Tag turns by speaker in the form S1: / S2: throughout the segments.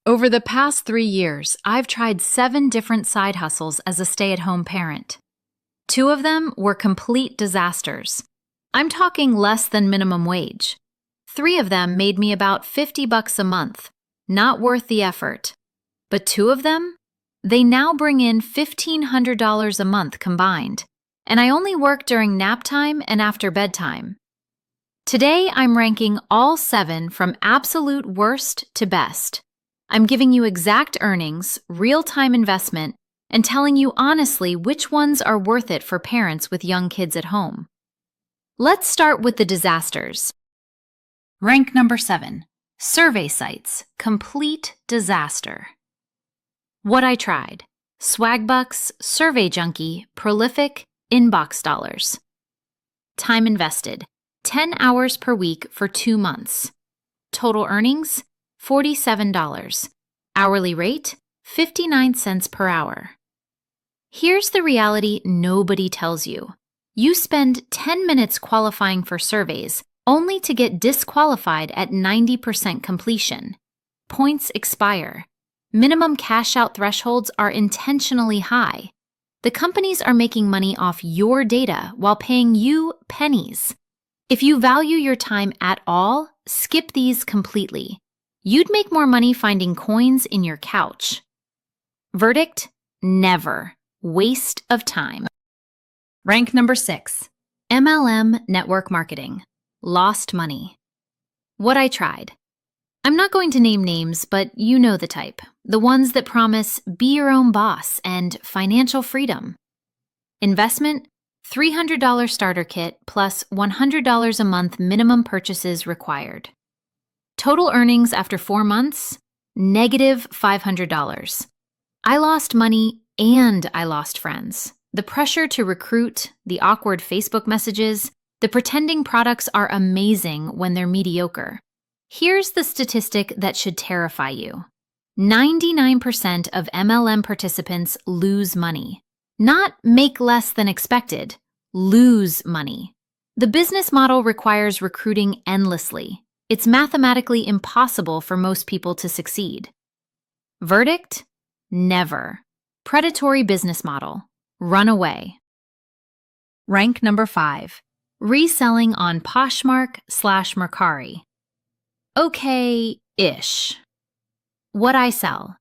S1: Over the past 3 years, I've tried 7 different side hustles as a stay-at-home parent. 2 of them were complete disasters. I'm talking less than minimum wage. 3 of them made me about $50 a month, not worth the effort. But 2 of them? They now bring in $1,500 a month combined, and I only work during nap time and after bedtime. Today, I'm ranking all 7 from absolute worst to best. I'm giving you exact earnings, real-time investment, and telling you honestly which ones are worth it for parents with young kids at home. Let's start with the disasters. Rank number 7. Survey sites. Complete disaster. What I tried. Swagbucks, Survey Junkie, Prolific, Inbox Dollars. Time invested. 10 hours per week for 2 months. Total earnings? $47. Hourly rate? 59 cents per hour. Here's the reality nobody tells you. You spend 10 minutes qualifying for surveys only to get disqualified at 90% completion. Points expire. Minimum cash-out thresholds are intentionally high. The companies are making money off your data while paying you pennies. If you value your time at all, skip these completely. You'd make more money finding coins in your couch. Verdict? Never. Waste of time. Rank number 6. MLM network marketing. Lost money. What I tried. I'm not going to name names, but you know the type. The ones that promise be your own boss and financial freedom. Investment? $300 starter kit plus $100 a month minimum purchases required. Total earnings after 4 months? Negative $500. I lost money and I lost friends. The pressure to recruit, the awkward Facebook messages, the pretending products are amazing when they're mediocre. Here's the statistic that should terrify you. 99% of MLM participants lose money. Not make less than expected, lose money. The business model requires recruiting endlessly. It's mathematically impossible for most people to succeed. Verdict? Never. Predatory business model. Run away. Rank number 5. Reselling on Poshmark/Mercari. Okay-ish. What I sell.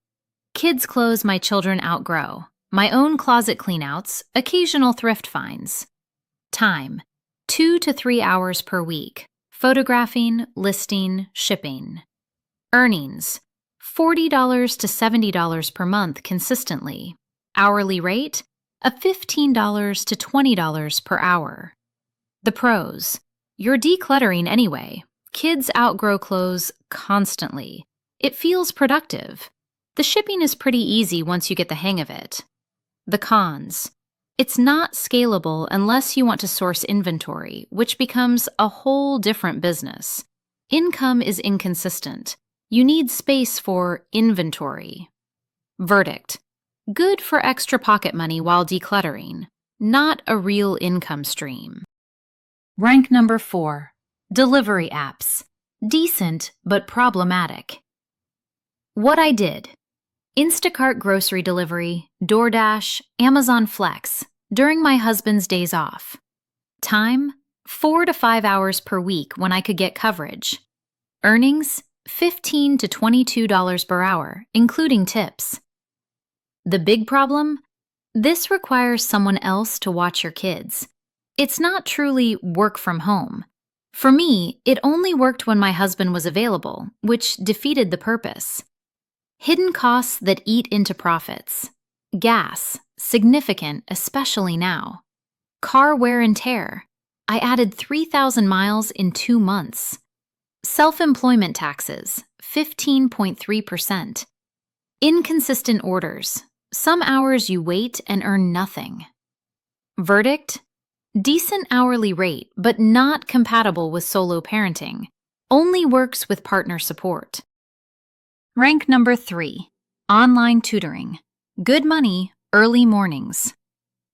S1: Kids' clothes my children outgrow. My own closet cleanouts, occasional thrift finds. Time. 2 to 3 hours per week. Photographing, listing, shipping. Earnings. $40 to $70 per month consistently. Hourly rate? $15 to $20 per hour. The pros. You're decluttering anyway. Kids outgrow clothes constantly. It feels productive. The shipping is pretty easy once you get the hang of it. The cons. It's not scalable unless you want to source inventory, which becomes a whole different business. Income is inconsistent. You need space for inventory. Verdict. Good for extra pocket money while decluttering. Not a real income stream. Rank number 4. Delivery apps. Decent, but problematic. What I did. Instacart grocery delivery, DoorDash, Amazon Flex, during my husband's days off. Time? 4 to 5 hours per week when I could get coverage. Earnings? $15 to $22 per hour, including tips. The big problem? This requires someone else to watch your kids. It's not truly work from home. For me, it only worked when my husband was available, which defeated the purpose. Hidden costs that eat into profits. Gas, significant, especially now. Car wear and tear. I added 3,000 miles in 2 months. Self-employment taxes, 15.3%. Inconsistent orders. Some hours you wait and earn nothing. Verdict? Decent hourly rate, but not compatible with solo parenting. Only works with partner support. Rank number 3. Online tutoring. Good money, early mornings.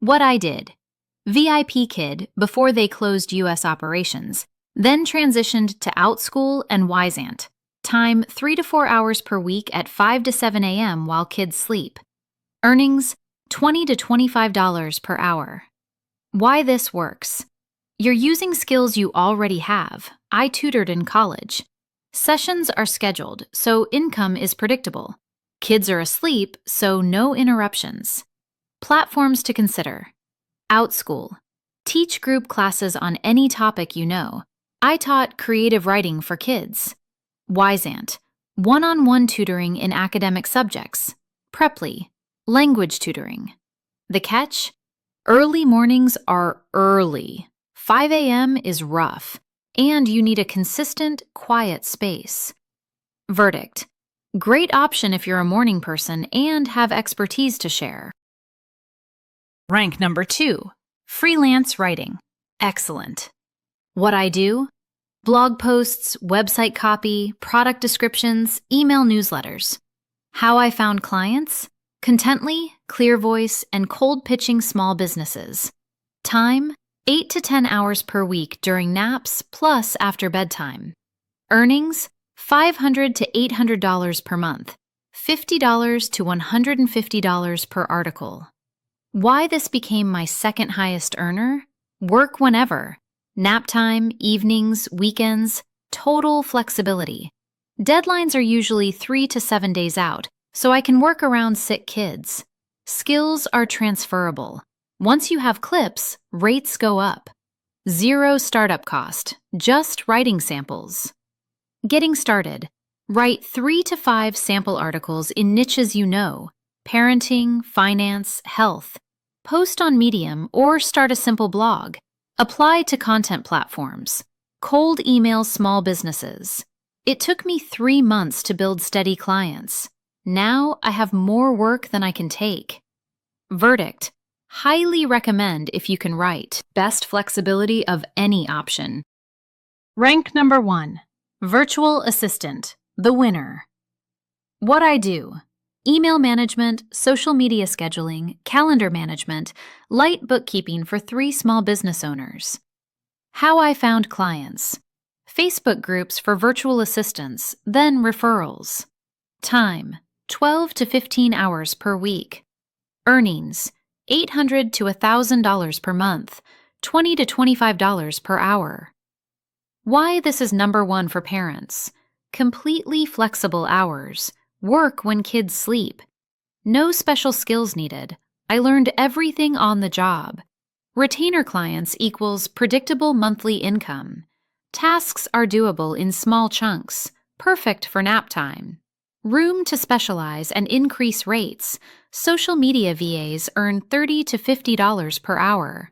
S1: What I did. VIP Kid before they closed U.S. operations, then transitioned to OutSchool and Wyzant. Time 3 to 4 hours per week at 5 to 7 a.m. while kids sleep. Earnings $20 to $25 per hour. Why this works. You're using skills you already have. I tutored in college. Sessions are scheduled, so income is predictable. Kids are asleep, so no interruptions. Platforms to consider. OutSchool. Teach group classes on any topic you know. I taught creative writing for kids. Wisant. One-on-one tutoring in academic subjects. Preply. Language tutoring. The catch? Early mornings are early. 5 a.m. is rough, and you need a consistent, quiet space. Verdict. Great option if you're a morning person and have expertise to share. Rank number 2. Freelance writing. Excellent. What I do? Blog posts, website copy, product descriptions, email newsletters. How I found clients? Contently, clear voice, and cold pitching small businesses. Time, 8 to 10 hours per week during naps plus after bedtime. Earnings, $500 to $800 per month, $50 to $150 per article. Why this became my second highest earner? Work whenever. Nap time, evenings, weekends, total flexibility. Deadlines are usually 3 to 7 days out, so I can work around sick kids. Skills are transferable. Once you have clips, rates go up. Zero startup cost, just writing samples. Getting started. Write 3 to 5 sample articles in niches you know: parenting, finance, health. Post on Medium or start a simple blog. Apply to content platforms. Cold email small businesses. It took me 3 months to build steady clients. Now I have more work than I can take. Verdict. Highly recommend if you can write. Best flexibility of any option. Rank number 1. Virtual assistant. The winner. What I do. Email management, social media scheduling, calendar management, light bookkeeping for 3 small business owners. How I found clients. Facebook groups for virtual assistants, then referrals. Time, 12 to 15 hours per week. Earnings, $800 to $1,000 per month, $20 to $25 per hour. Why this is number 1 for parents. Completely flexible hours. Work when kids sleep. No special skills needed. I learned everything on the job. Retainer clients equals predictable monthly income. Tasks are doable in small chunks, perfect for nap time. Room to specialize and increase rates. Social media VAs earn $30 to $50 per hour.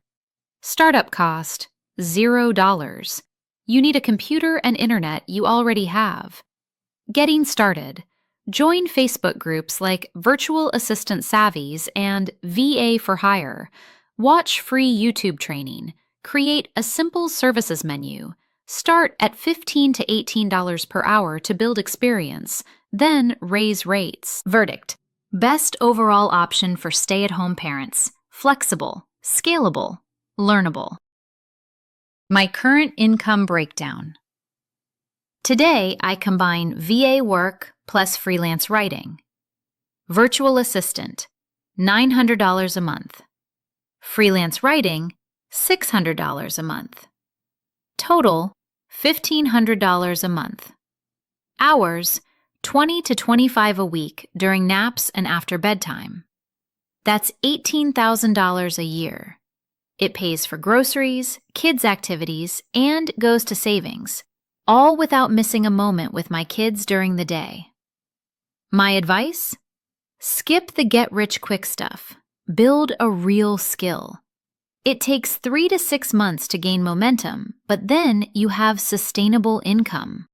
S1: Startup cost, $0. You need a computer and internet you already have. Getting started. Join Facebook groups like Virtual Assistant Savvies and VA for Hire. Watch free YouTube training. Create a simple services menu. Start at $15 to $18 per hour to build experience, then raise rates. Verdict. Best overall option for stay-at-home parents. Flexible, scalable, learnable. My current income breakdown. Today, I combine VA work plus freelance writing. Virtual assistant, $900 a month. Freelance writing, $600 a month. Total, $1,500 a month. Hours, 20 to 25 a week during naps and after bedtime. That's $18,000 a year. It pays for groceries, kids' activities, and goes to savings, all without missing a moment with my kids during the day. My advice? Skip the get-rich-quick stuff. Build a real skill. It takes 3 to 6 months to gain momentum, but then you have sustainable income.